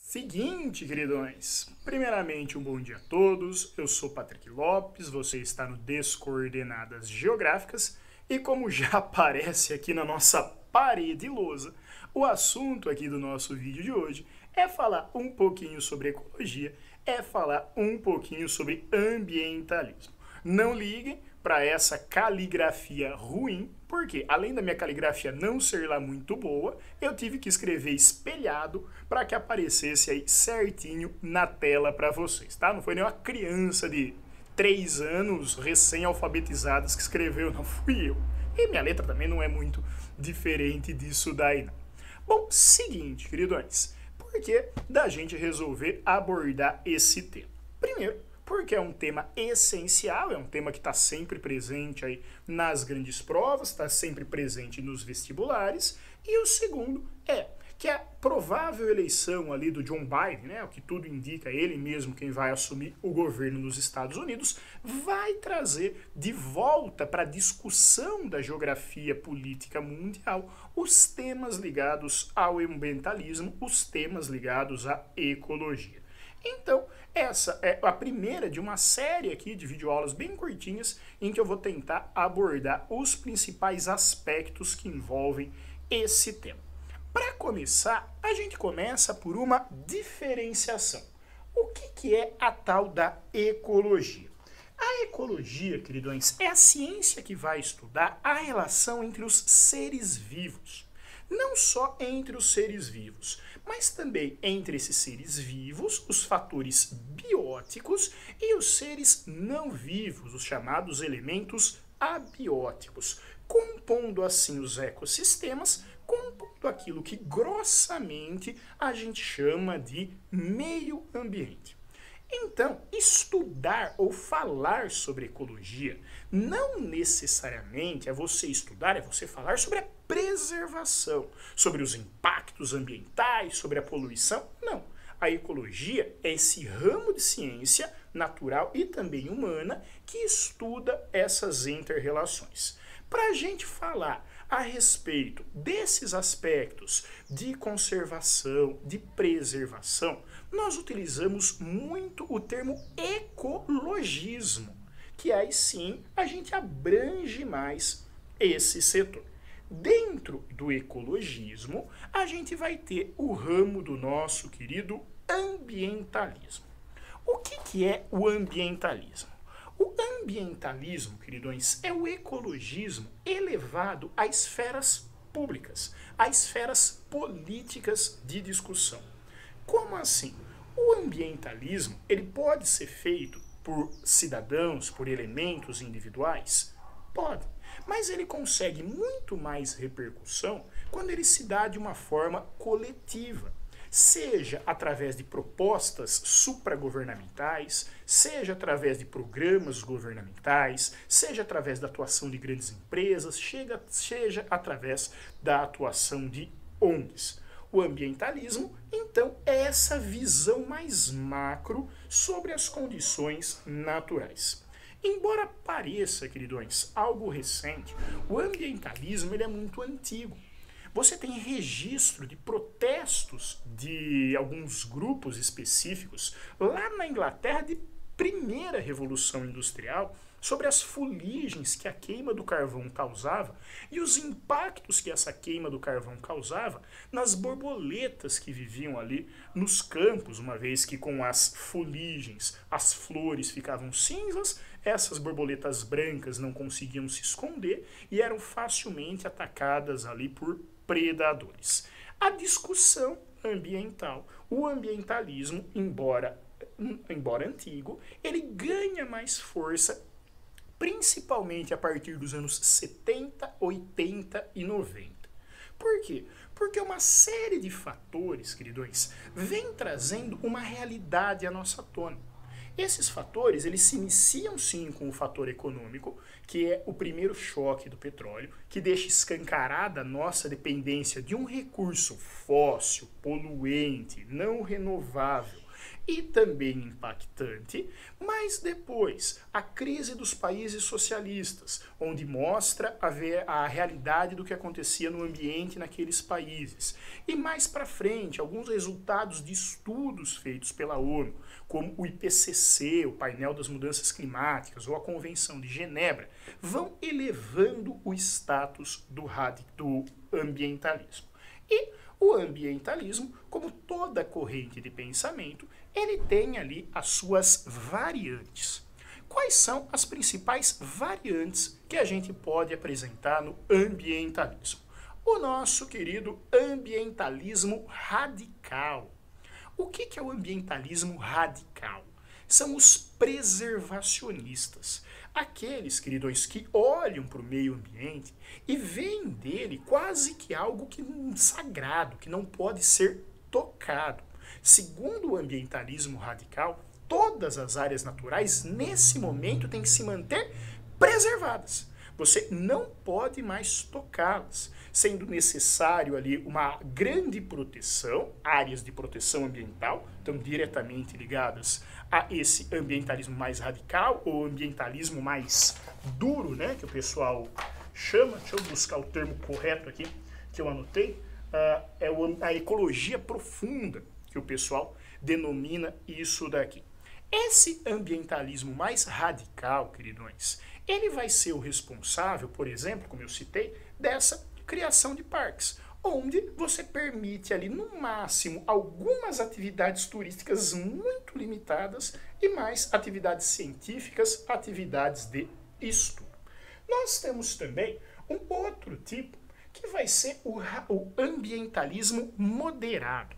Seguinte, queridões. Primeiramente, um bom dia a todos. Eu sou Patrick Lopes, você está no Descoordenadas Geográficas e como já aparece aqui na nossa parede lousa, o assunto aqui do nosso vídeo de hoje é falar um pouquinho sobre ecologia, é falar um pouquinho sobre ambientalismo. Não liguem para essa caligrafia ruim, porque além da minha caligrafia não ser lá muito boa, eu tive que escrever espelhado para que aparecesse aí certinho na tela para vocês, tá? Não foi nenhuma criança de 3 anos recém-alfabetizadas que escreveu, não fui eu. E minha letra também não é muito diferente disso daí, não. Bom, seguinte, queridões, por que da gente resolver abordar esse tema? Primeiro, porque é um tema essencial, é um tema que está sempre presente aí nas grandes provas, está sempre presente nos vestibulares. E o segundo é que a provável eleição ali do John Biden, né, o que tudo indica, ele mesmo quem vai assumir o governo nos Estados Unidos, vai trazer de volta para a discussão da geografia política mundial os temas ligados ao ambientalismo, os temas ligados à ecologia. Então, essa é a primeira de uma série aqui de videoaulas bem curtinhas em que eu vou tentar abordar os principais aspectos que envolvem esse tema. Para começar, a gente começa por uma diferenciação. O que é a tal da ecologia? A ecologia, queridões, é a ciência que vai estudar a relação entre os seres vivos. Não só entre os seres vivos, mas também entre esses seres vivos, os fatores bióticos e os seres não vivos, os chamados elementos abióticos, compondo assim os ecossistemas, compondo aquilo que grossamente a gente chama de meio ambiente. Então, estudar ou falar sobre ecologia não necessariamente é você estudar, é você falar sobre a preservação, sobre os impactos ambientais, sobre a poluição. Não. A ecologia é esse ramo de ciência natural e também humana que estuda essas inter-relações. Para a gente falar a respeito desses aspectos de conservação, de preservação, nós utilizamos muito o termo ecologismo, que aí sim a gente abrange mais esse setor. Dentro do ecologismo, a gente vai ter o ramo do nosso querido ambientalismo. O que é o ambientalismo? O ambientalismo, queridões, é o ecologismo elevado a esferas públicas, a esferas políticas de discussão. Como assim? O ambientalismo ele pode ser feito por cidadãos, por elementos individuais? Pode, mas ele consegue muito mais repercussão quando ele se dá de uma forma coletiva. Seja através de propostas supragovernamentais, seja através de programas governamentais, seja através da atuação de grandes empresas, seja através da atuação de ONGs. O ambientalismo, então, é essa visão mais macro sobre as condições naturais. Embora pareça, queridões, algo recente, o ambientalismo ele é muito antigo. Você tem registro de protestos de alguns grupos específicos lá na Inglaterra de primeira Revolução Industrial sobre as fuligens que a queima do carvão causava e os impactos que essa queima do carvão causava nas borboletas que viviam ali nos campos, uma vez que com as fuligens as flores ficavam cinzas, essas borboletas brancas não conseguiam se esconder e eram facilmente atacadas ali por predadores. A discussão ambiental, o ambientalismo, embora antigo, ele ganha mais força principalmente a partir dos anos 70, 80 e 90. Por quê? Porque uma série de fatores, queridões, vem trazendo uma realidade à nossa tona. Esses fatores, eles se iniciam sim com o fator econômico, que é o primeiro choque do petróleo, que deixa escancarada a nossa dependência de um recurso fóssil, poluente, não renovável, e também impactante, mas depois a crise dos países socialistas, onde mostra a realidade do que acontecia no ambiente naqueles países. E mais para frente, alguns resultados de estudos feitos pela ONU, como o IPCC, o painel das mudanças climáticas, ou a Convenção de Genebra, vão elevando o status do ambientalismo. E o ambientalismo, como toda corrente de pensamento, ele tem ali as suas variantes. Quais são as principais variantes que a gente pode apresentar no ambientalismo? O nosso querido ambientalismo radical. O que é o ambientalismo radical? São os preservacionistas. Aqueles, queridões, que olham para o meio ambiente e veem dele quase que algo sagrado, que não pode ser tocado. Segundo o ambientalismo radical, todas as áreas naturais, nesse momento, têm que se manter preservadas. Você não pode mais tocá-las, sendo necessário ali uma grande proteção, áreas de proteção ambiental, estão diretamente ligadas a esse ambientalismo mais radical, ou ambientalismo mais duro, né, que o pessoal chama. Deixa eu buscar o termo correto aqui, que eu anotei. É a ecologia profunda, que o pessoal denomina isso daqui. Esse ambientalismo mais radical, queridões, ele vai ser o responsável, por exemplo, como eu citei, dessa criação de parques, onde você permite ali, no máximo, algumas atividades turísticas muito limitadas e mais atividades científicas, atividades de estudo. Nós temos também um outro tipo, que vai ser o ambientalismo moderado.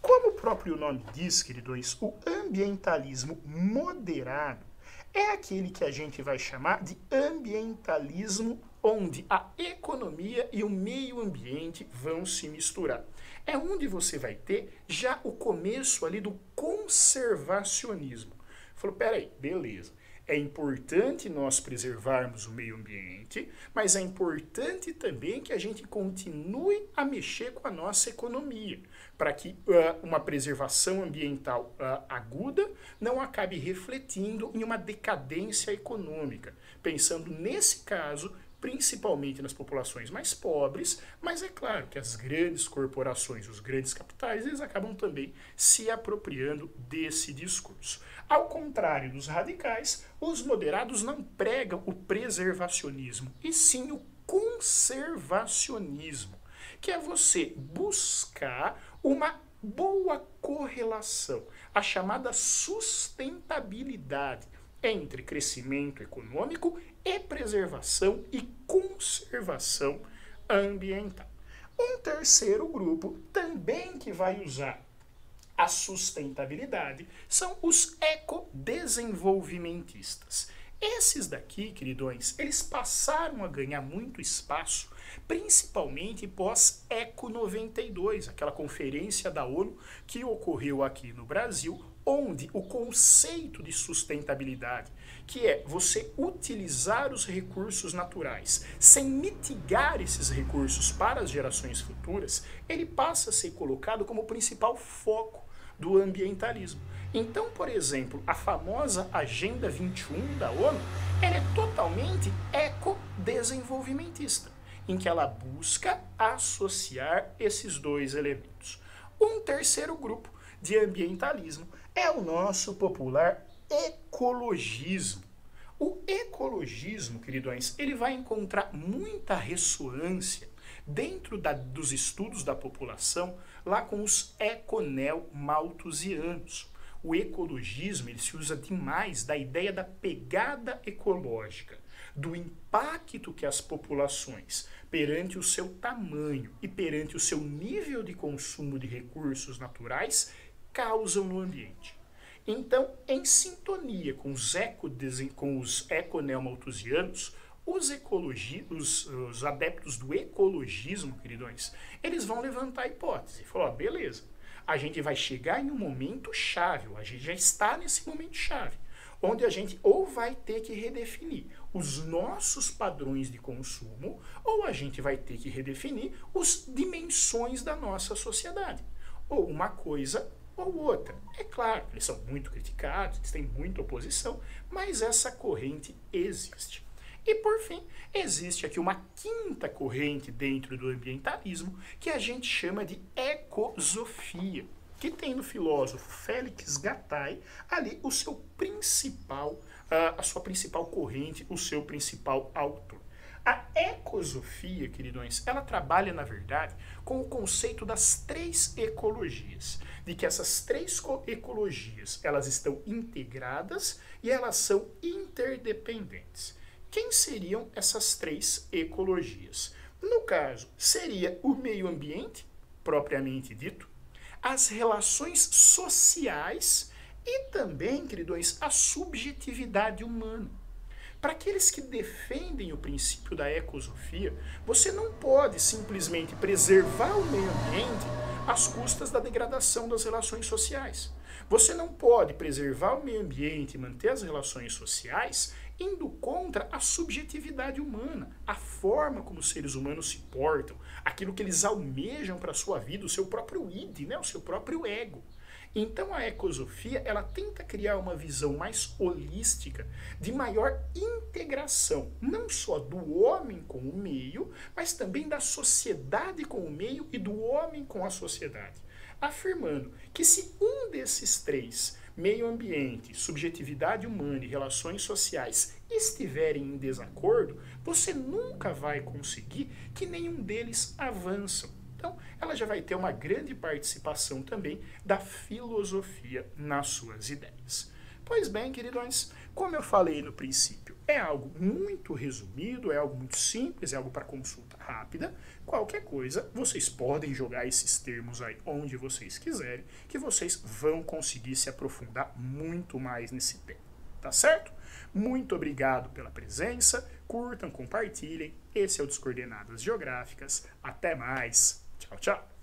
Como o próprio nome diz, queridos, o ambientalismo moderado é aquele que a gente vai chamar de ambientalismo onde a economia e o meio ambiente vão se misturar. É onde você vai ter já o começo ali do conservacionismo. Falou, peraí, beleza. É importante nós preservarmos o meio ambiente, mas é importante também que a gente continue a mexer com a nossa economia, para que uma preservação ambiental aguda não acabe refletindo em uma decadência econômica, pensando nesse caso principalmente nas populações mais pobres, mas é claro que as grandes corporações, os grandes capitais, eles acabam também se apropriando desse discurso. Ao contrário dos radicais, os moderados não pregam o preservacionismo, e sim o conservacionismo, que é você buscar uma boa correlação, a chamada sustentabilidade entre crescimento econômico e preservação e conservação ambiental. Um terceiro grupo também que vai usar a sustentabilidade são os ecodesenvolvimentistas. Esses daqui, queridões, eles passaram a ganhar muito espaço, principalmente pós-ECO 92, aquela conferência da ONU que ocorreu aqui no Brasil, onde o conceito de sustentabilidade, que é você utilizar os recursos naturais sem mitigar esses recursos para as gerações futuras, ele passa a ser colocado como o principal foco do ambientalismo. Então, por exemplo, a famosa Agenda 21 da ONU, ela é totalmente ecodesenvolvimentista, em que ela busca associar esses dois elementos. Um terceiro grupo de ambientalismo é o nosso popular ecologismo. O ecologismo, queridões, ele vai encontrar muita ressonância dentro dos estudos da população lá com os econeo-malthusianos. O ecologismo ele se usa demais da ideia da pegada ecológica, do impacto que as populações, perante o seu tamanho e perante o seu nível de consumo de recursos naturais, causam no ambiente. Então, em sintonia com os econeo-malthusianos, os adeptos do ecologismo, queridões, eles vão levantar a hipótese. Falar, beleza, a gente vai chegar em um momento chave, a gente já está nesse momento chave, onde a gente ou vai ter que redefinir os nossos padrões de consumo, ou a gente vai ter que redefinir as dimensões da nossa sociedade. Ou uma coisa ou outra. É claro, eles são muito criticados, eles têm muita oposição, mas essa corrente existe. E por fim, existe aqui uma quinta corrente dentro do ambientalismo que a gente chama de ecosofia, que tem no filósofo Félix Guattari ali o seu principal, a sua principal corrente, o seu principal autor. A ecosofia, queridões, ela trabalha, na verdade, com o conceito das três ecologias, de que essas três ecologias, elas estão integradas e elas são interdependentes. Quem seriam essas três ecologias? No caso, seria o meio ambiente, propriamente dito, as relações sociais e também, queridões, a subjetividade humana. Para aqueles que defendem o princípio da ecosofia, você não pode simplesmente preservar o meio ambiente às custas da degradação das relações sociais. Você não pode preservar o meio ambiente e manter as relações sociais indo contra a subjetividade humana, a forma como os seres humanos se portam, aquilo que eles almejam para a sua vida, o seu próprio id, né, o seu próprio ego. Então a ecosofia, ela tenta criar uma visão mais holística, de maior integração, não só do homem com o meio, mas também da sociedade com o meio e do homem com a sociedade, afirmando que se um desses três, meio ambiente, subjetividade humana e relações sociais, estiverem em desacordo, você nunca vai conseguir que nenhum deles avançam. Então, ela já vai ter uma grande participação também da filosofia nas suas ideias. Pois bem, queridões, como eu falei no princípio, é algo muito resumido, é algo muito simples, é algo para consulta rápida. Qualquer coisa, vocês podem jogar esses termos aí onde vocês quiserem, que vocês vão conseguir se aprofundar muito mais nesse tema, tá certo? Muito obrigado pela presença, curtam, compartilhem. Esse é o Descoordenadas Geográficas. Até mais! Tchau, tchau!